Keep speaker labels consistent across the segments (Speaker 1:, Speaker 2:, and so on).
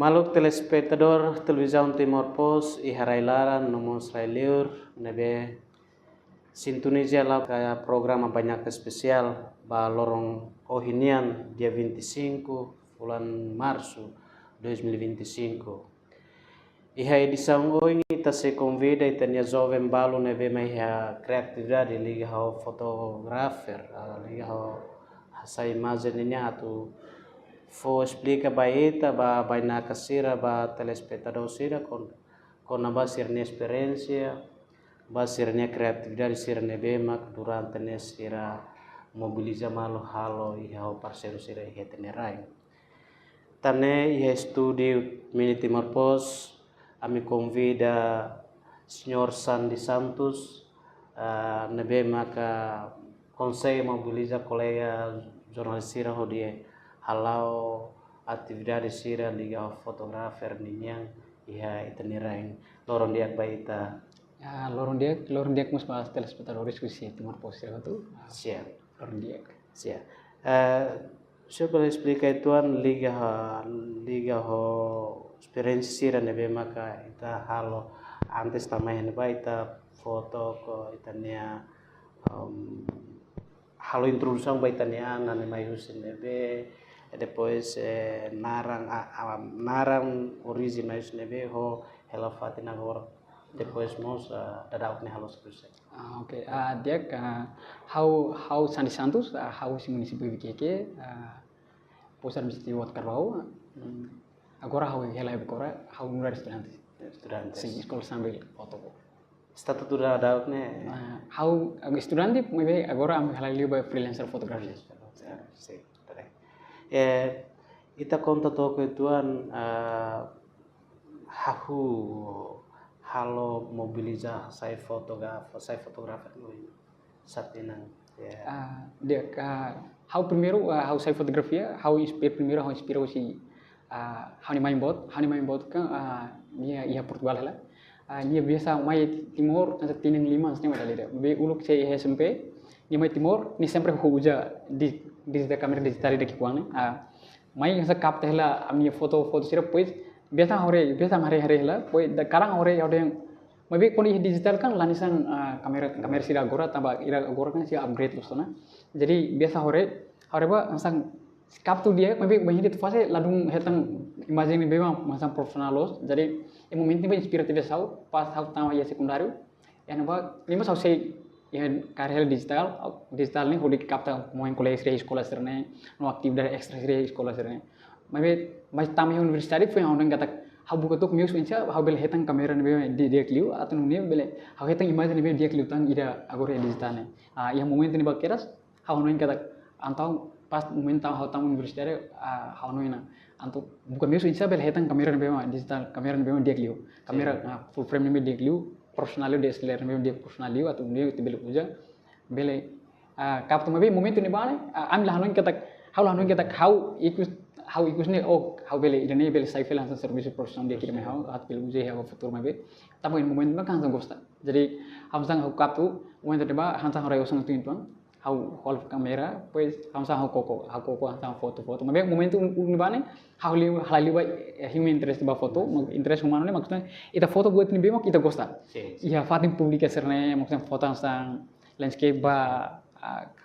Speaker 1: Maluk telespectador televisão Timor Pos e Harailaran nomos Railiur nebe sintonia lá para programa banyak spesial ba lorong Ohinian dia 25 bulan Março 2025. Iha edição hoje ita se convida itania jovem balo nebe mai ha criatividade liga ao fotografer liga ao essa imagem niya atu fo explica baita ba baina kasira ba telespectador sira con ba sirne experiência ba sirne criatividade sirne bemak durante nesira mobiliza malo halo iha parceiro sira iha tenerai tane iha studio mini Timor Pos ami convida Senhor Sandy Santos nebe maka consegue mobiliza colega jornalis sira hodie halau atividade sira liga fotografer ninyang iha itanirain lorong diak baita
Speaker 2: lorong diak mus pas telespectadores kusi Timor Pos itu
Speaker 1: siap
Speaker 2: lorong diak
Speaker 1: siap saya boleh explicar tuan liga ho experience sira nebe maka ita halo antes tamai baita foto ko itania halo introdução baitania nane mai husin nebe depois narang origem mais nebe ho ela fatina agora depois mos dadauk ne halos kusai
Speaker 2: okay dia how Sandy Santos how si município Biqueque posar mesti wat Carvão agora how ela agora how nurar estudante sim escola sambil foto
Speaker 1: statuto dadauk ne
Speaker 2: how estudante maybe agora am ela liba freelancer photography
Speaker 1: sim ita conta toko tuan hahu halo mobiliza saya fotografer lui satinang
Speaker 2: dia how primeiro how saya fotografia how primeiro how inspirou si how ni main bot kan dia ia Portugal lah dia biasa mai Timor nanti tineng 5 setengah kali dia be uluk saya SMP dia mai Timor ni sempre huja di kamera digital de kikuang mai sa kap tehla amni foto sira pois biasa hari lah pois karang hore ada yang mai koni digital kan lanisan kamera sira agora tambah ira agora kan sira upgrade losona jadi biasa hore ba sang kap tu dia mai banyak itu fase ladung hetang imagine ni bema masang profesional los jadi e momento ni inspiratif sau pas hau tama ya sekundario yang ba lima sau sei ya karya digital ni hudi kapta mau yang kuliah sekolah serne no aktif dari ekstra sekolah serne mas tamu universitas foi orang kata hau buka tuk news incha hau bel hetang kamera ni dia kliu atau ni bele hau hetang image ni dia kliu tang ida agora digital ni yang moment ni bakeras hau no kata antau pas moment hau tamu universitas hau no ina antu buka news incha bel hetang kamera ni digital kamera ni dia kliu kamera full frame ni dia kliu profesional DSLR memang dia profesional atau dia tibel puja bele kapto mabe momento ni bane am lahanon kata how ikus ni how bele idane bele saifel hansa service profesional dia kirme how at bele puja how futur mabe tamo in moment ma kan sang gosta jadi hamsang how kapto momento deba hansa horai usang tuin how hol kamera pois hamsang how koko hansa foto mabe momento ni bane how halali ba human interest ba foto interest humano ni maksudnya ita foto buat ni bema kita gosta iya fatin publika serne maksudnya foto sang landscape ba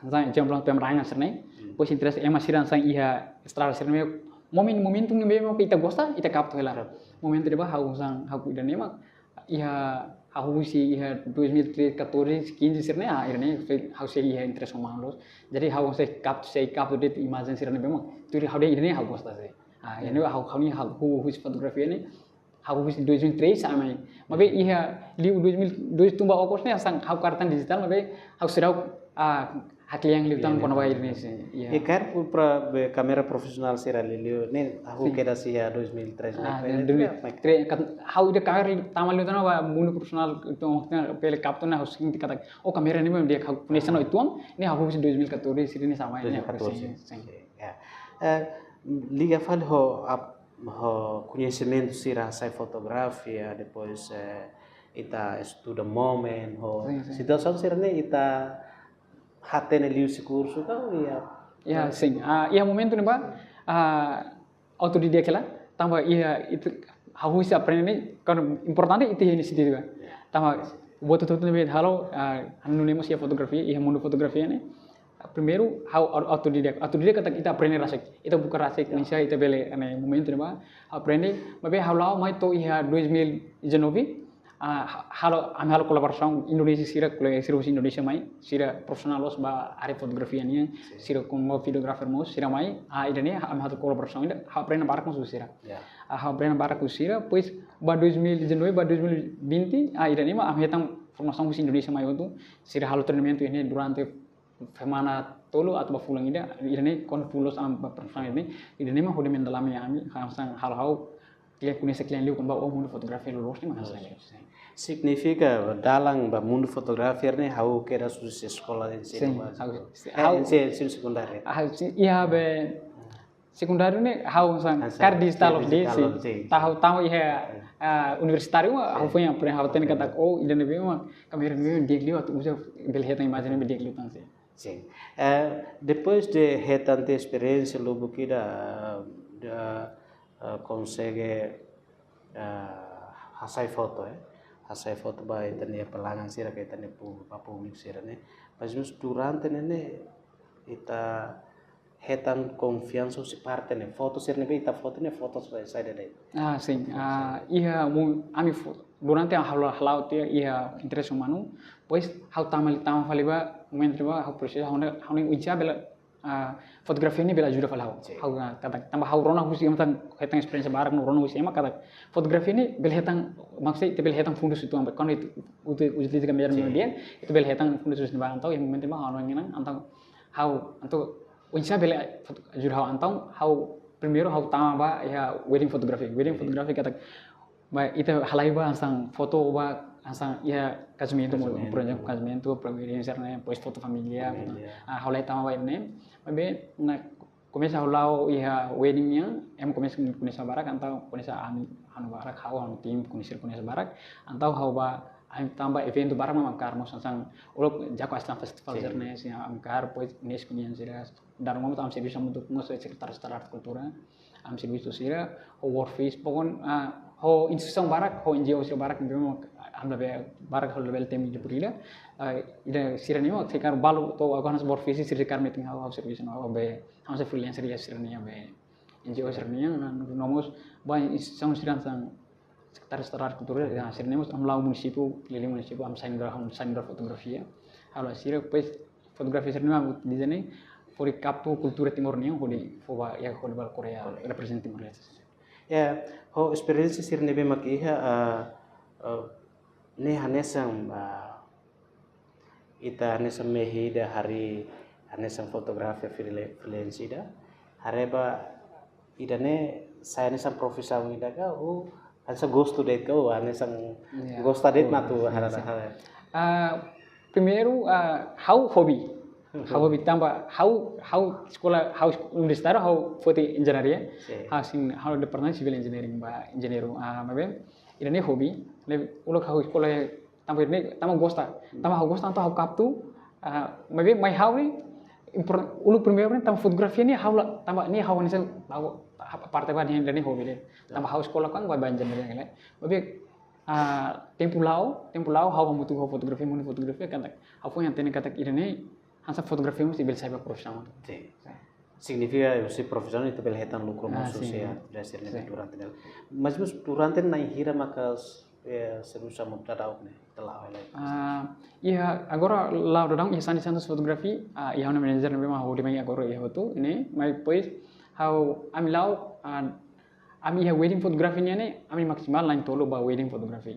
Speaker 2: sang jamblang pemerangan serne pois interest emasiran sang iya extra serne momentum ni bema kita gosta ita kapto hela momento deba how sang how ida nema iya how si iya 2013 14 15 serne irne how se iya interest humano jadi how se kapto det imagine serne bema tu how de irne how gosta se ini how fotografi ini how 2003 sama mabe iha liu 2002 tumba okos ne sang how kartan digital mabe how serau hakli yang liu tang kono bayar ni
Speaker 1: ya kan pra kamera profesional sira liu ne how keda sih ya 2003
Speaker 2: how de kamera tamal liu tang ba munu profesional itu maksudnya pele kapto na harus kita kata oh kamera ni memang dia how nasional itu ini how 2014 sini sama ini
Speaker 1: ya liga fal ho conhecimento sira sai fotografia depois ita estuda moment ho situação sira ne ita hatene liu si curso kan
Speaker 2: ya sim momento ni ba autodidact lah tambah iya itu harus aprender ini kan importante itu ini sendiri kan. Tambah buat tutup nih halo anu nemo sia fotografi iya mundo fotografi ini primeiro how autodidact kata kita aprender rasik itu bukan rasik Indonesia itu bele ane momento nih aprender mabe halo mai to iya 2019 halo halo kolaborasi Indonesia sira kolaborasi Indonesia mai sira profesionalos ba are fotografi ini sira como videographer mos sira mai idane halo kolaborasi ini aprender barak mos sira aprender barak sira pois ba 2019 ba 2020 idane mah hetang formação musim Indonesia mai itu sira halo treinamento ini durante semana tolu atau bafulang ini kon pulos am profesional ini mah udah mendalami ami sang hal-hal klienku nesse klien liu kan ba mundo fotografi lulus ni mah saya
Speaker 1: significa dalang ba mundo fotografi ne hau kera sus sekolah di sini ensino secundaria
Speaker 2: iya be secundario ne hau sang kar digital of this tahu iya universitário hau foi aprender hau ten kata idane be mah kamera me diglio atau usa belheta imagem be diglio tan se
Speaker 1: sim depois de retante experiência logo que consegue hasai foto ba itane pelangan sira ke itane publik sira ne mas durante ne ita hetan confiança si parte ne foto sira ne ita foto sai dai
Speaker 2: sim iya ami durante a halau tia iya interesse humano pois hau tama faliba momento ba hau proses hau incha bela fotografi ini bela ajuda falau hau kata tambah hau rona husi amtan hetang experience barak no rona husi ama kata fotografi ini bela hetang maksud itu bela hetang fundus itu ambe kon itu uji kamera media itu bela hetang fundus itu antau yang momento ba hau nang antau hau antu incha bela ajuda hau antau hau primeiro hau tama ba ya wedding fotografi kata ba itu halai ba sang foto ba asang ya casamento projeto casamento primeiro internet depois foto familiar halai tama ba ini mabe na começa a rolar ia weddingnya começa barak antau começa anu barak hau anu tim começa barak antau hau ba tambah evento barak mangkar mo sang ulok jako aslan festival jernes ya angkar pois nes kunyan sira dar mo tam serviço untuk mo sekretaris kultura am serviço sira o workface pokon ho instituição barak ho NGO sira barak memang amla barak ho level tem de purida ida sira nimo sekar balu to agana workface sira kar meeting ho serviço no be am se freelancer ya sira ni be NGO sira ni nomos ba instituição sira sang sekretaris kultura ya sira nimo am lau município keliling município am sign fotografia halo sira pues fotografi sira nimo di sini for capo cultura timor ni ho di foba ya ho bal Korea represent Timor Leste
Speaker 1: ya ho experience sira nebe makiha ne hanesang ita hanesang mehida hari hanesang fotografi freelance ida hareba idane saya hanesang profesional ida ka hansa gosto date ka hanesang gosta date matu harada
Speaker 2: primeiro how hobby tambah how sekolah how universitas how foto engineering how departemen civil engineering ba engineering mabe idane hobby ulok hau sekolah tambah ini tambah gosta atau hau kaptu mabe mai hau ni ulok primeiro ni tambah fotografi ni hau tambah ni hau ni partai ba ni idane hobby le tambah hau sekolah kan ba engineering le mabe tempo lau hau mutu fotografi kan hau yang tene kata idane hansa fotografi mesti bel saya profesional
Speaker 1: significa si profesional itu bel hetan lucro musuh ya dasar ne durante mas durante na hira maka serusa mutadau ne telah oleh
Speaker 2: iya agora lá rodang ia santos fotografi ia hona manager ne memang hodi mai agora ia hotu ini mai pois how ami lau ami ia wedding fotografi ne ami maksimal lain tolo ba wedding fotografi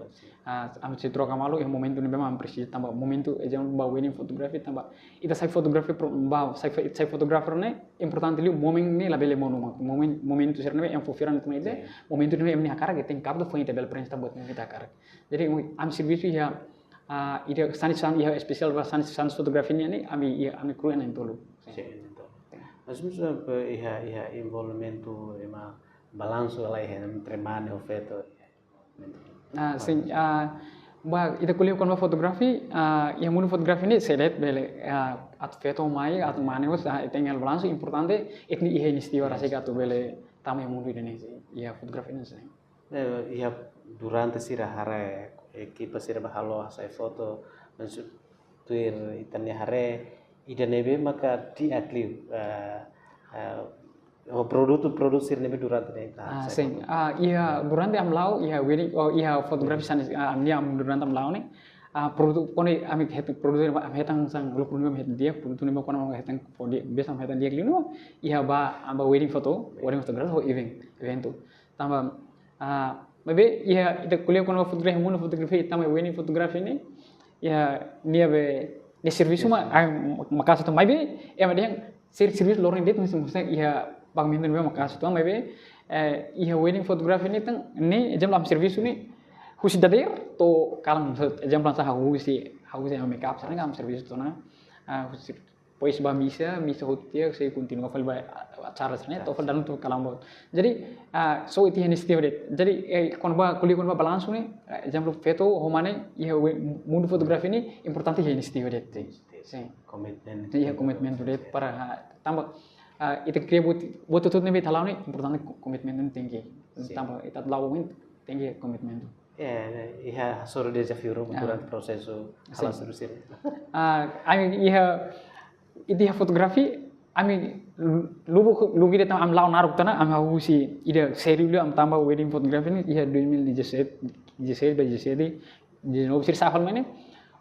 Speaker 2: ami se troca malu ia momento ne memang preciso tambah momento ejam ba wedding fotografi tambah ita sai fotografi ba sai fotografer ne importante liu momen ne la bele momento ser ne yang fofiran ne ide momento ne emni akara ge tem capdo foi ita bel prensa buat ne ita akara jadi ami serviço ia ida sanis ia especial ba sanis fotografi ne ami kru ne tolo
Speaker 1: mas ia envolvimento ema balanço lá entre mano e feto
Speaker 2: sim ba ita kuliah kon fotografi yang mun fotografi ni sedet bele at feto mai at mane us tinggal balanço importante etni ihe nistiwa rasika tu bele tama yang mundo Indonesia ya fotografi ini sih.
Speaker 1: Ia durante sira hare ekipa sira bahalo sai foto maksud tuir itannya hare ida nebe maka di atliu produk sira nebe durante ne
Speaker 2: Sing iya durante am lau iya wedding iya fotografi sana amnya am durante am lau nih produk kone ami produk am hetang sang grup produk am het dia produk ne kone am hetang podi biasa am hetang dia lino iya ba wedding fotografi ho event tuh tambah maybe iya ita kuliah kone fotografi muno fotografi tambah wedding fotografi ini ya dia be de serviço makasu tuh maybe ya dia serviço loring det maksudnya iya bang minta memang makasu tuh maybe iya wedding fotografi ini tang ini jam lam serviço ini husi dader to kalang jam lam sah husi make up sana kam serviço tuh na husi pois ba misa hotia saya continua fal ba acara sana to fal dan to kalang bot jadi so itu ini setiap det jadi kon ba kuliah kon ba balance nih jam lam foto homane iya mundo fotografi ini importante ini setiap det sim
Speaker 1: komitmen
Speaker 2: iya komitmen tuh det para tambah itu kria buat tutup nih talau nih importante komitmen tinggi tambah itu lawangin tinggi komitmen
Speaker 1: iya soro dia jafiru durante prosesu hala surusir
Speaker 2: iya itu fotografi ami lugi de am law naruk tana am hausi ida seri lu am tambah wedding fotografi ini iya 2017 di nobsir safal mana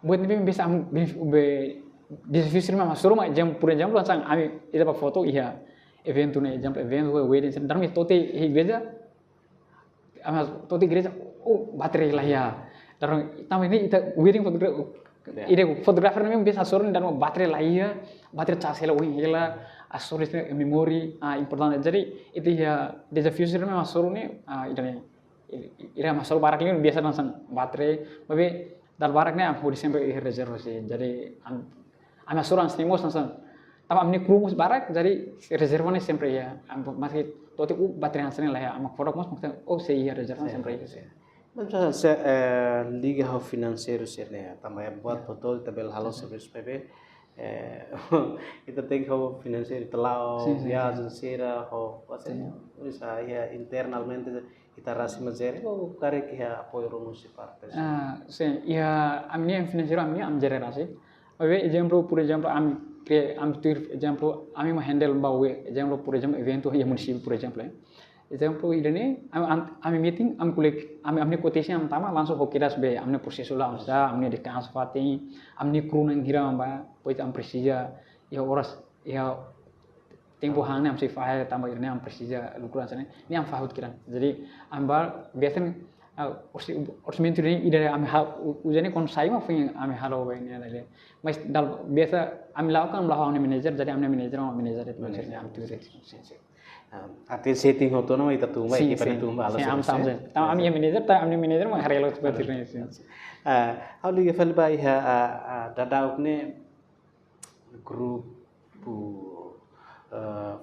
Speaker 2: buat nih bisa am di fisir mah suruh mah jam langsung ami ida pak foto iya event tuh jam event wedding dan mi tote igreja baterai lah ya dan tambah ini ita wedding fotografer memang bisa suruh dan baterai lah ya baterai cas hela asur memori important jadi itu ya di future memang suruh nih ida masuk barak ini biasa langsung baterai tapi dal baraknya aku sampai reservasi jadi am asuran stimos langsung tapi amni krumus barak jadi reservasi sampai ya masih toti baterai langsung lah ya am foto mas maksudnya saya reservasi sampai
Speaker 1: Macam liga ho finansiero sirne tambah buat foto tabel halo service PP kita think ho finansiero telau ya sira ho bisa ya internalmente kita rasi mazere ho kare kia apoio rumus parte
Speaker 2: ya amni finansiero amni am jere rasi ave exemplo por exemplo am tur exemplo ami ma handle bawe exemplo por exemplo evento ya municipio por exemplo example ini ami meeting amni quotation am tama langsung hokiras be amni proseso la amsa amni de kans fati amni krunang hira amba poit am presija ya oras ya tempo hang am sifai tamba irne am presija lukuran sana ni am fahut kiran jadi amba biasan orçamento ini ida am ujane kon sai ma fing am halo be ni ale mas dal biasa am lakukan am manager jadi am manager itu maksudnya am tu
Speaker 1: artinya setting hoto nama itu tumba ekipa tumba alas
Speaker 2: ami manager mah harelo seperti ini
Speaker 1: how liga fal ba iha dadauk ne grup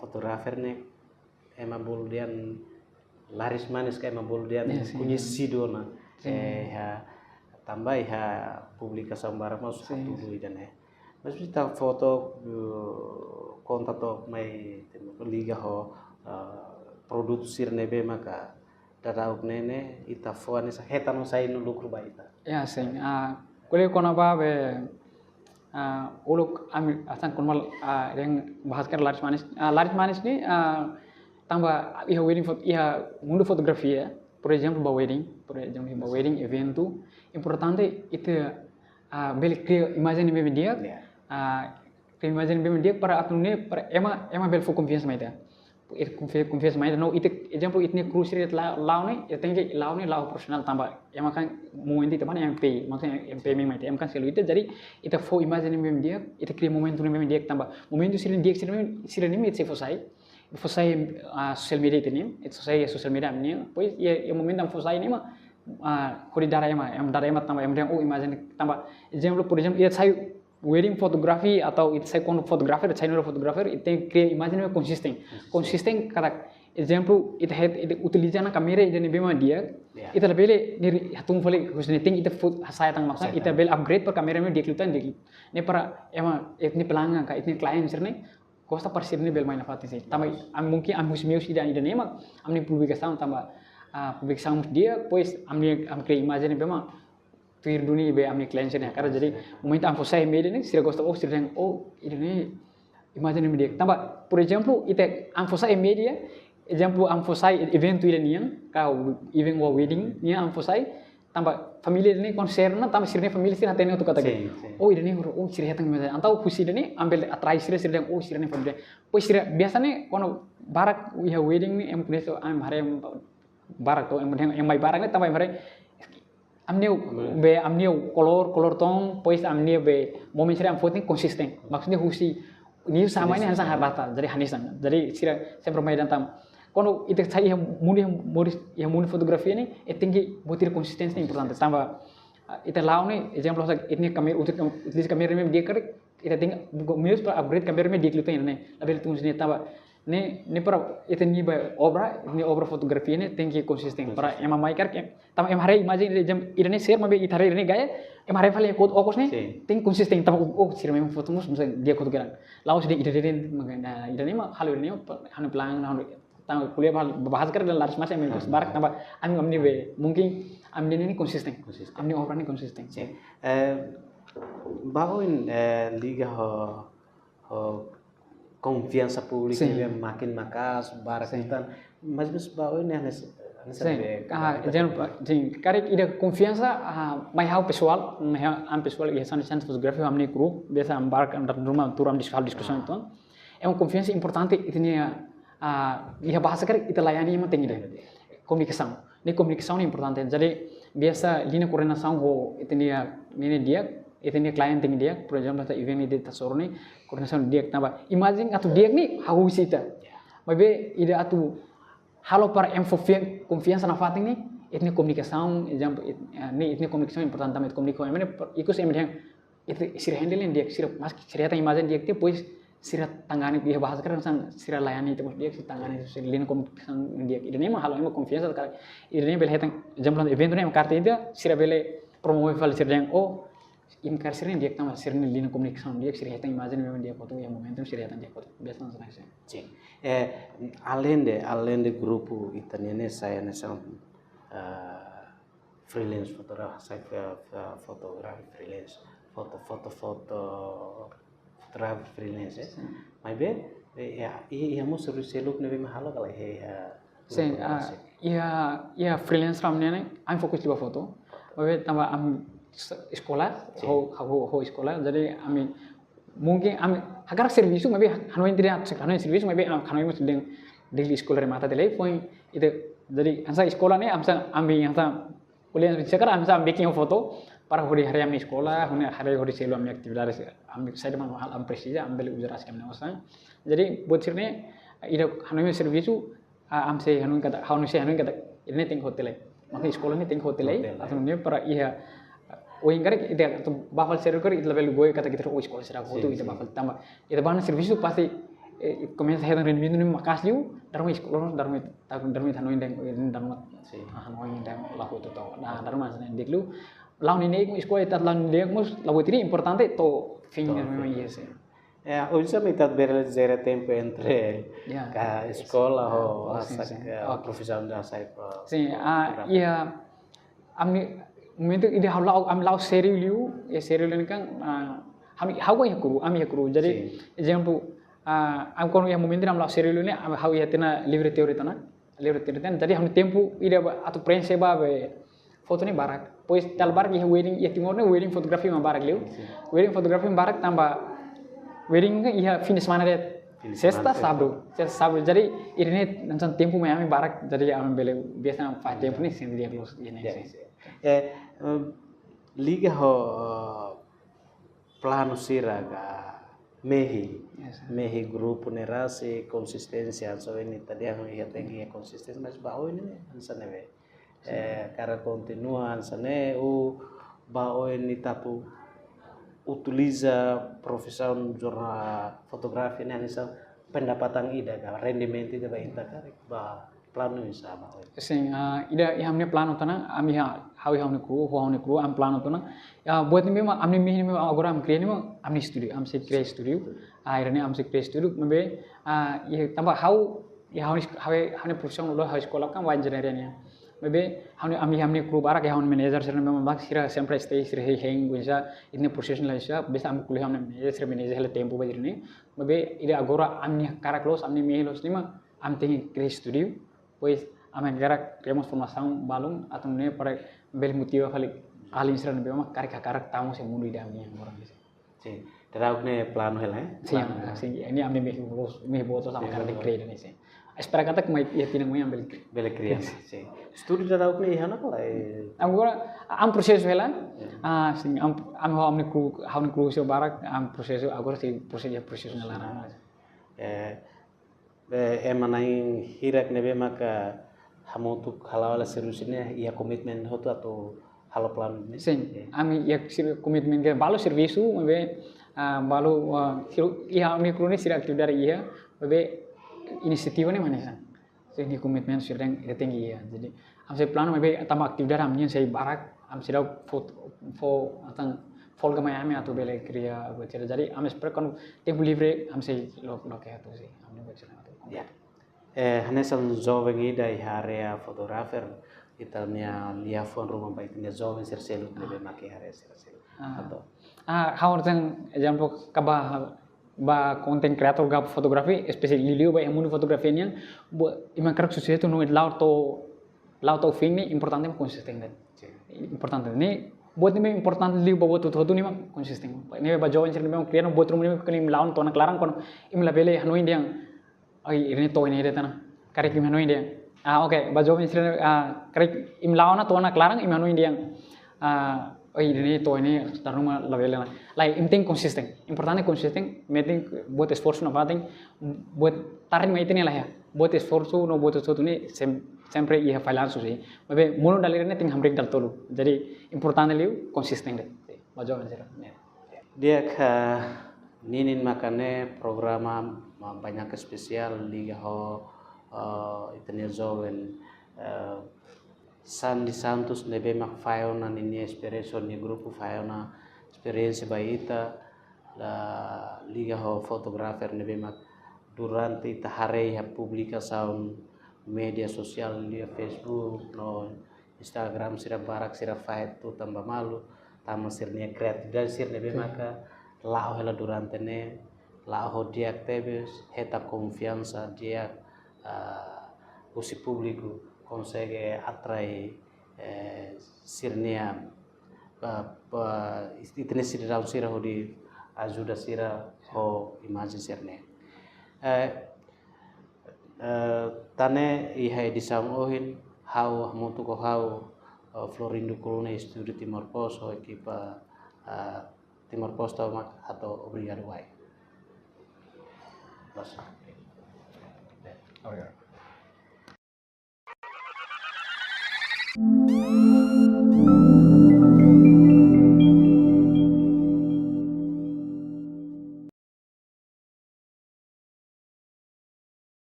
Speaker 1: fotografer ne ema boldian laris manis kayak ema boldian punya sidona tambah iha publika sambara mas satu dan mas kita foto kontak mai liga ho produsir nebe maka dadauk nene ita foane sa hetano sai no lucro baita
Speaker 2: ya sing kuliah kona ba be uluk ami asan konmal yang bahaskan laris manis ni tambah iha wedding iha mundo fotografi ya por exemplo ba wedding event tu importante itu bel cria imagem be dia imagem be dia para atune para ema bel fo confiança maita confiança mais no itu exemplo itu crucial lau ni lau profesional tambah yang makan moment itu mana yang pay maksudnya yang pay memang itu kan selalu itu jadi itu fo imagine memang dia itu kira momentum memang dia tambah momentum sila ni itu fosai social media itu saya social media ni pois ya momentum fosai ni mah kuri darah emang tambah yang imagine tambah exemplo por exemplo itu saya wedding fotografi atau itu saya fotografer China fotografer itu cria imagem konsisten kata exemplo itu utilizana kamera itu nih memang dia itu lebih dari hatung fole khususnya itu saya tang maksa itu lebih upgrade per kamera dia kelutan ini para emang ini pelanggan kak ini klien sini gosta parecer ni bel main fati sih. Tambah mungkin am meus ida ida nema am ni publicação tambah publicação dia pois am cria imagem memang tuir dunia be am ni cliente ne karena jadi momento am fosai media ni sira gosta oh sira ida ni imagem media. Tambah por exemplo ite am fosai media exemplo am fosai evento ida niang kau event wedding nia am fosai tambah família ini konserna tambah sirne família sirna tene tu kata oh ini oh sirne hatang misalnya antau husi ini ambil atrai sirne oh sirne família pois sirne biasanya kono barak ya wedding ni em kuneso am hare barak to em mai barak ni tambah em hare amneu color tong pois amneu be momen sirne am foto konsisten maksudnya husi ini sama ini hansa harata jadi hanisan jadi sirne saya bermain tam quando itu saya yang muni fotografi ini tinggi butir konsistensi importante tambah itu lau nih exemplo ini kamera utilizar kamera memang dia kerek itu tinggi meus para upgrade kamera memang dia kelihatan ini lebih tunggu sini tambah ini para itu ni obra fotografi ini tinggi konsisten para yang memaikar tambah yang hari imagine ini share memang itu hari ini gaya yang hari paling ikut okos nih tinggi konsisten tambah sih memang foto mus misalnya dia kutu kira lau sedih ide mengenai ide ini mah hal ini hanya pelang tahu kuliah bahas kerja dan laris masa yang barak tambah amni be mungkin amni ini konsisten amni orang ini konsisten
Speaker 1: Baoin liga confiança pública makin makas barak kita mas baoin
Speaker 2: jangan karek ida confiança mai hau pessoal am pessoal ya sana fotografi amni grup biasa ambark andar rumah turam diskusi itu confiança importante itu lihat bahasa kan itu layani yang penting deh komunikasi ini komunikasi ini importante jadi biasa lini koordinasi ho itu dia klien tinggi dia por exemplo event ini tasor nih koordinasi dia tambah imagine atau dia nih hau sita maybe ide atau halo para confiança na fating nih ini komunikasi example ini komunikasi importante tambah komunikasi ini ikut saya melihat itu sirah handle dia sirah mas sirah imagine dia pois sira tangani dia bahasa kan sira layani itu dia si tangani si lin komunikasi dia ini mah halo emang confiança kali ini bel hetang jamblan event ini kartu dia sira bele promover fal sira yang im kar sira dia tambah sira lin komunikasi dia sira hetang imagine memang dia foto yang momentum sira hetang dia foto biasa senang sih
Speaker 1: cing além de grupo italiano saya nessa freelance fotógrafo saya fotografi freelance foto travel freelance mas ia mau seru seluk lebih mahal kalau
Speaker 2: sim ia freelance ramnya nih I'm fokus di foto tapi tambah sekolah sekolah jadi mungkin agar servisu maybe hanoin tidak hanoin servisu maybe hanoin mesti di sekolah remata telepon itu jadi ansa sekolah nih ambil yang kuliah sekarang bikin foto para hari amni sekolah hari selu amni aktivitas saya demang hal presija ambil ujaras kami nawasan jadi buat sirne ida hanoin servisu hanoin kata ini ting hotel makanya sekolah ini ting hotel atau ini para iya ingkar itu atau bafal server itu lebih gue kata kita sekolah serah foto itu bafal tambah itu bahan servisu pasti komen saya dengan minum ini makasih darmi sekolah darmi hanoin hanoin dan laku itu tahu nah darma sana diklu lawan ini sekolah itu lawan dia mus lawan ini importante to finger memang iya sih
Speaker 1: hoje também está berlezera tempo entre a escola ou a profissão da saya
Speaker 2: sim iya amni momento ide lau serius ini kan hawa ya kuru jadi example am kono yang momento am lau serius ini hawa ya tina libre teori tanah jadi ham tempo ide atau prensa be foto ni barak pois tal barak ya wedding fotografi ma barak liu wedding fotografi barak tambah wedding ya finish mana dia sexta sábado jadi ini nanti tempo mai barak jadi am bele biasa faz tempo ni sem dia close ini
Speaker 1: liga plano sira ga mehi grupo nerasi konsistensia so ini tadi yang ia tinggi konsisten mas bau ini ansane be cara continua ansane bau ini tapu utiliza profissão jornal fotografi ini anisa pendapatan ida ga rendimento ida ba inta karek ba plano isa ba.
Speaker 2: Sing ida hamne plano tana ami hawi hamne kru am plano tana buat ni memang amni mi memang agora am create memang amni studio am se create studio akhirnya am se create studio membe ya tambah how ya hamne profession lo how sekolah kan wa engineering ya membe hamne kru barak ya hamne manager sir memang bak sira sempre stay sira heng bisa ini professional isa bisa am kuliah hamne manager hele tempo bajir ni membe ida agora amni karak los amni mi los ni ma am tengi create studio pues amen gerak criamos formação balum atau ne para bel motivo kali alin sira ne bema karak tamu se mundu ida mi orang bisa.
Speaker 1: Si, terauk ne plano hela.
Speaker 2: Si ini amne mi boto sama karak create ni se. Espera kata kemai ya tinang mo ambil.
Speaker 1: Bele criança, si. Studio terauk ne ihana ko ai.
Speaker 2: Agora am processo hela. Sing am hamne kru se barak am processo agora si processo na lara.
Speaker 1: Emanain hirak nebe maka hamutu halawala serusine ia komitmen hotu atau halo plan ni.
Speaker 2: Sim, ami ya komitmen ke balu servisu mebe balu ia ami kroni sira aktif dari ia mebe inisiatif ni mana san. So ini komitmen sira yang tinggi ia. Jadi am se plan mebe tambah aktif dari amnya saya barak am sira fo atang folga mai atau bele kriya bercerita. Jadi am espera kan tempo livre am se lo kayak tu sih. Amne bercerita.
Speaker 1: Ya. Hanesan jovem ida area fotografer itania lia fon rumah baik nia jovem serselu nebe make area serselu. Atau
Speaker 2: How tang example kaba ba content creator gap fotografi especially lilio ba yang munu fotografi niang bu iman karak susu itu no lauto film ni importante konsisten kan. Importante ni buat ni importante liu ba buat tu ni mah konsisten. Ni ba jovem ser ni memang creator buat rumah ni kini lawan to nak larang kon imla bele hanoin diang ay ini to ini deta na karek imano india okay bajo misri karek imlao na to na klarang imano india ay ini to ini taruma labela na lai imting konsisten importante konsisten meeting buat esforço na pating buat tarin mai ini lah ya buat esforço no buat sesuatu ni sempre ia falhanço sih mabe mono dalirne ting hamrik dal tolu jadi importante liu konsisten deh bajo misri
Speaker 1: dia ke ninin makane programa banyak spesial liga ho itania joven Sandy Santos nebe mak fauna nini inspiration ni grupo fauna experiência baita la liga ho fotografer nebe mak durante ita hari ha publicação media sosial di Facebook no Instagram sira barak sira fight tu tambah malu tama sirnya kreatif dan sir nebe maka lao hela durante ne lao dia activis heta confiança dia usi público consegue atrair sirnia itne sira sira ho di ajuda sira ho imagem sirne tane ihai disang ohin how mutu ko how Florindo Colune Studio Timor Posto equipa Timor Posto atau obrigado vai.
Speaker 2: Obrigado.